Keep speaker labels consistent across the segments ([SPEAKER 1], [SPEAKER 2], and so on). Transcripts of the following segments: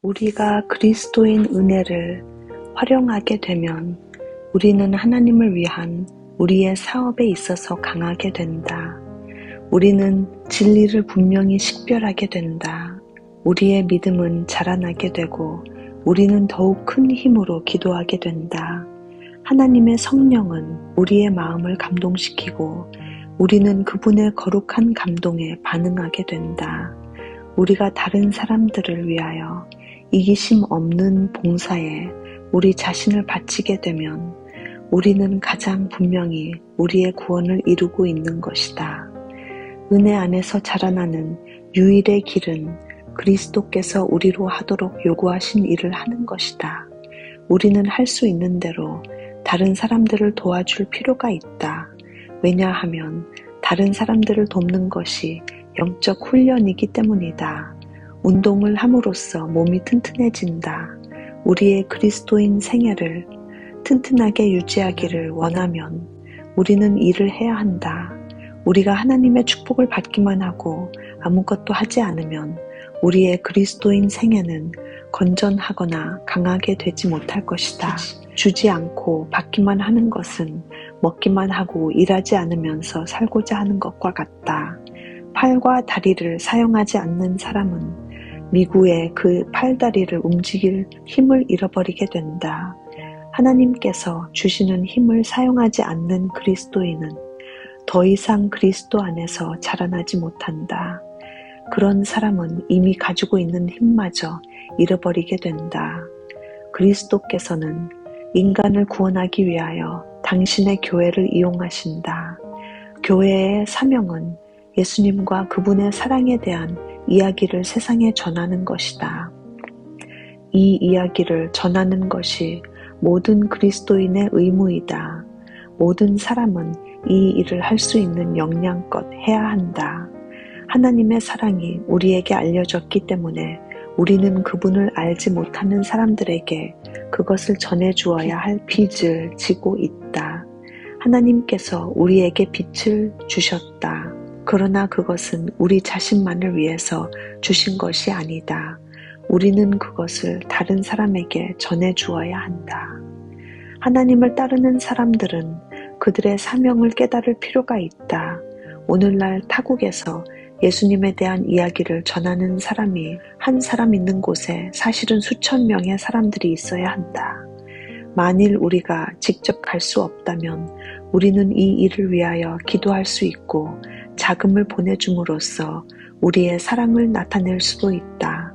[SPEAKER 1] 우리가 그리스도인 은혜를 활용하게 되면 우리는 하나님을 위한 우리의 사업에 있어서 강하게 된다. 우리는 진리를 분명히 식별하게 된다. 우리의 믿음은 자라나게 되고 우리는 더욱 큰 힘으로 기도하게 된다. 하나님의 성령은 우리의 마음을 감동시키고 우리는 그분의 거룩한 감동에 반응하게 된다. 우리가 다른 사람들을 위하여 이기심 없는 봉사에 우리 자신을 바치게 되면 우리는 가장 분명히 우리의 구원을 이루고 있는 것이다. 은혜 안에서 자라나는 유일의 길은 그리스도께서 우리로 하도록 요구하신 일을 하는 것이다. 우리는 할 수 있는 대로 다른 사람들을 도와줄 필요가 있다. 왜냐하면 다른 사람들을 돕는 것이 영적 훈련이기 때문이다. 운동을 함으로써 몸이 튼튼해진다. 우리의 그리스도인 생애를 튼튼하게 유지하기를 원하면 우리는 일을 해야 한다. 우리가 하나님의 축복을 받기만 하고 아무것도 하지 않으면 우리의 그리스도인 생애는 건전하거나 강하게 되지 못할 것이다. 주지 않고 받기만 하는 것은 먹기만 하고 일하지 않으면서 살고자 하는 것과 같다. 팔과 다리를 사용하지 않는 사람은 미구에 그 팔다리를 움직일 힘을 잃어버리게 된다. 하나님께서 주시는 힘을 사용하지 않는 그리스도인은 더 이상 그리스도 안에서 자라나지 못한다. 그런 사람은 이미 가지고 있는 힘마저 잃어버리게 된다. 그리스도께서는 인간을 구원하기 위하여 당신의 교회를 이용하신다. 교회의 사명은 예수님과 그분의 사랑에 대한 이야기를 세상에 전하는 것이다. 이 이야기를 전하는 것이 모든 그리스도인의 의무이다. 모든 사람은 이 일을 할 수 있는 역량껏 해야 한다. 하나님의 사랑이 우리에게 알려졌기 때문에 우리는 그분을 알지 못하는 사람들에게 그것을 전해주어야 할 빚을 지고 있다. 하나님께서 우리에게 빛을 주셨다. 그러나 그것은 우리 자신만을 위해서 주신 것이 아니다. 우리는 그것을 다른 사람에게 전해주어야 한다. 하나님을 따르는 사람들은 그들의 사명을 깨달을 필요가 있다. 오늘날 타국에서 예수님에 대한 이야기를 전하는 사람이 한 사람 있는 곳에 사실은 수천 명의 사람들이 있어야 한다. 만일 우리가 직접 갈 수 없다면 우리는 이 일을 위하여 기도할 수 있고 자금을 보내줌으로써 우리의 사랑을 나타낼 수도 있다.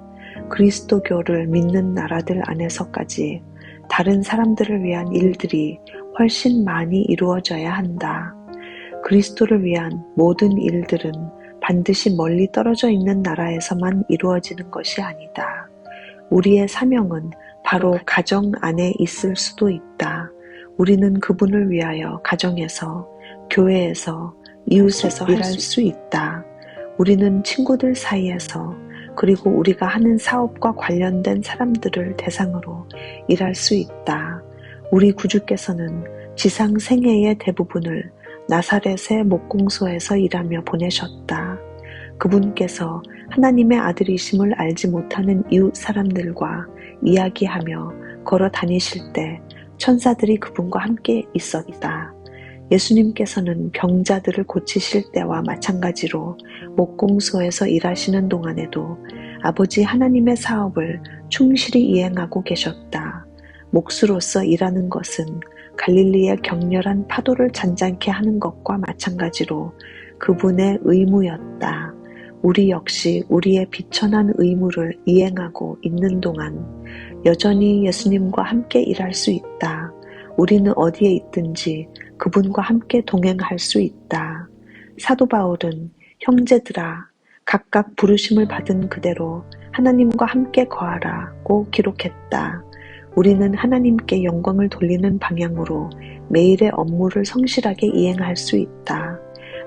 [SPEAKER 1] 그리스도교를 믿는 나라들 안에서까지 다른 사람들을 위한 일들이 훨씬 많이 이루어져야 한다. 그리스도를 위한 모든 일들은 반드시 멀리 떨어져 있는 나라에서만 이루어지는 것이 아니다. 우리의 사명은 바로 가정 안에 있을 수도 있다. 우리는 그분을 위하여 가정에서, 교회에서, 이웃에서 일할 수 있다. 우리는 친구들 사이에서 그리고 우리가 하는 사업과 관련된 사람들을 대상으로 일할 수 있다. 우리 구주께서는 지상 생애의 대부분을 나사렛의 목공소에서 일하며 보내셨다. 그분께서 하나님의 아들이심을 알지 못하는 이웃 사람들과 이야기하며 걸어 다니실 때 천사들이 그분과 함께 있었다. 예수님께서는 병자들을 고치실 때와 마찬가지로 목공소에서 일하시는 동안에도 아버지 하나님의 사업을 충실히 이행하고 계셨다. 목수로서 일하는 것은 갈릴리의 격렬한 파도를 잔잔케 하는 것과 마찬가지로 그분의 의무였다. 우리 역시 우리의 비천한 의무를 이행하고 있는 동안 여전히 예수님과 함께 일할 수 있다. 우리는 어디에 있든지 그분과 함께 동행할 수 있다. 사도 바울은 형제들아 각각 부르심을 받은 그대로 하나님과 함께 거하라고 기록했다. 우리는 하나님께 영광을 돌리는 방향으로 매일의 업무를 성실하게 이행할 수 있다.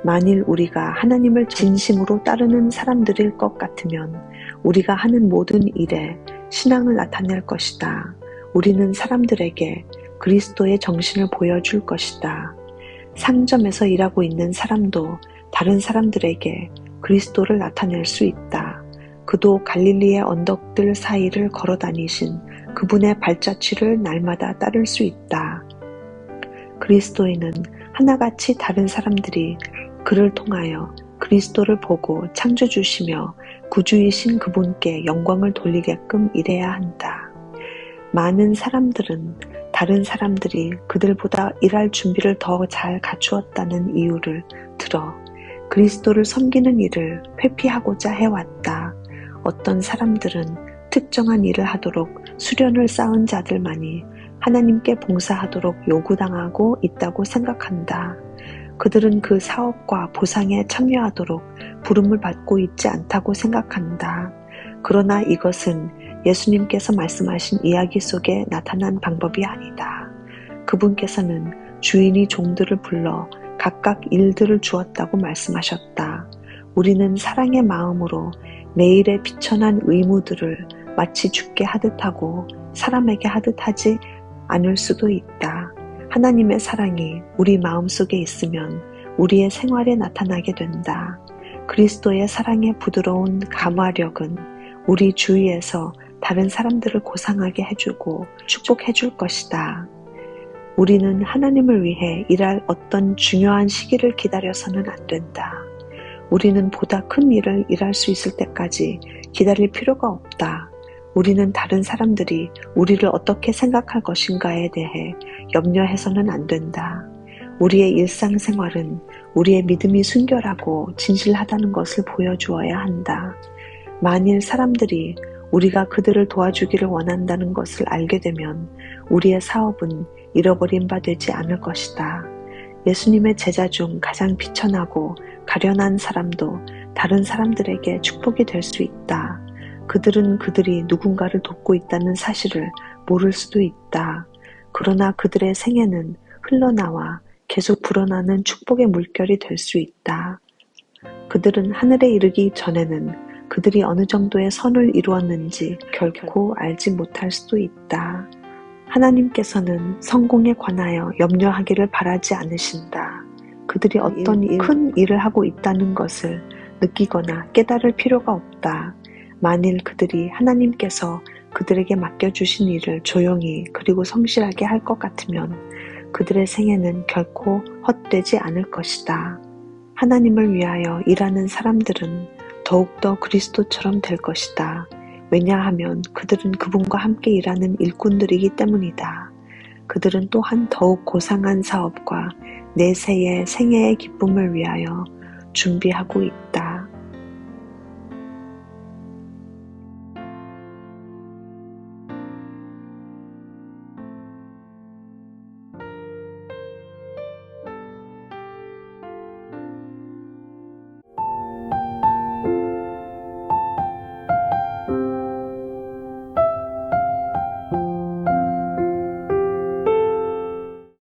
[SPEAKER 1] 만일 우리가 하나님을 진심으로 따르는 사람들일 것 같으면 우리가 하는 모든 일에 신앙을 나타낼 것이다. 우리는 사람들에게 그리스도의 정신을 보여줄 것이다. 상점에서 일하고 있는 사람도 다른 사람들에게 그리스도를 나타낼 수 있다. 그도 갈릴리의 언덕들 사이를 걸어 다니신 그분의 발자취를 날마다 따를 수 있다. 그리스도인은 하나같이 다른 사람들이 그를 통하여 그리스도를 보고 창조주시며 구주이신 그분께 영광을 돌리게끔 일해야 한다. 많은 사람들은 다른 사람들이 그들보다 일할 준비를 더 잘 갖추었다는 이유를 들어 그리스도를 섬기는 일을 회피하고자 해왔다. 어떤 사람들은 특정한 일을 하도록 수련을 쌓은 자들만이 하나님께 봉사하도록 요구당하고 있다고 생각한다. 그들은 그 사업과 보상에 참여하도록 부름을 받고 있지 않다고 생각한다. 그러나 이것은 예수님께서 말씀하신 이야기 속에 나타난 방법이 아니다. 그분께서는 주인이 종들을 불러 각각 일들을 주었다고 말씀하셨다. 우리는 사랑의 마음으로 매일의 비천한 의무들을 마치 주께 하듯 하고 사람에게 하듯 하지 않을 수도 있다. 하나님의 사랑이 우리 마음속에 있으면 우리의 생활에 나타나게 된다. 그리스도의 사랑의 부드러운 감화력은 우리 주위에서 다른 사람들을 고상하게 해주고 축복해 줄 것이다. 우리는 하나님을 위해 일할 어떤 중요한 시기를 기다려서는 안 된다. 우리는 보다 큰 일을 일할 수 있을 때까지 기다릴 필요가 없다. 우리는 다른 사람들이 우리를 어떻게 생각할 것인가에 대해 염려해서는 안 된다. 우리의 일상생활은 우리의 믿음이 순결하고 진실하다는 것을 보여주어야 한다. 만일 사람들이 우리가 그들을 도와주기를 원한다는 것을 알게 되면 우리의 사업은 잃어버린 바 되지 않을 것이다. 예수님의 제자 중 가장 비천하고 가련한 사람도 다른 사람들에게 축복이 될 수 있다. 그들은 그들이 누군가를 돕고 있다는 사실을 모를 수도 있다. 그러나 그들의 생애는 흘러나와 계속 불어나는 축복의 물결이 될 수 있다. 그들은 하늘에 이르기 전에는 그들이 어느 정도의 선을 이루었는지 결코 알지 못할 수도 있다. 하나님께서는 성공에 관하여 염려하기를 바라지 않으신다. 그들이 어떤 큰 일을 하고 있다는 것을 느끼거나 깨달을 필요가 없다. 만일 그들이 하나님께서 그들에게 맡겨주신 일을 조용히 그리고 성실하게 할 것 같으면 그들의 생애는 결코 헛되지 않을 것이다. 하나님을 위하여 일하는 사람들은 더욱더 그리스도처럼 될 것이다. 왜냐하면 그들은 그분과 함께 일하는 일꾼들이기 때문이다. 그들은 또한 더욱 고상한 사업과 내세의 생애의 기쁨을 위하여 준비하고 있다.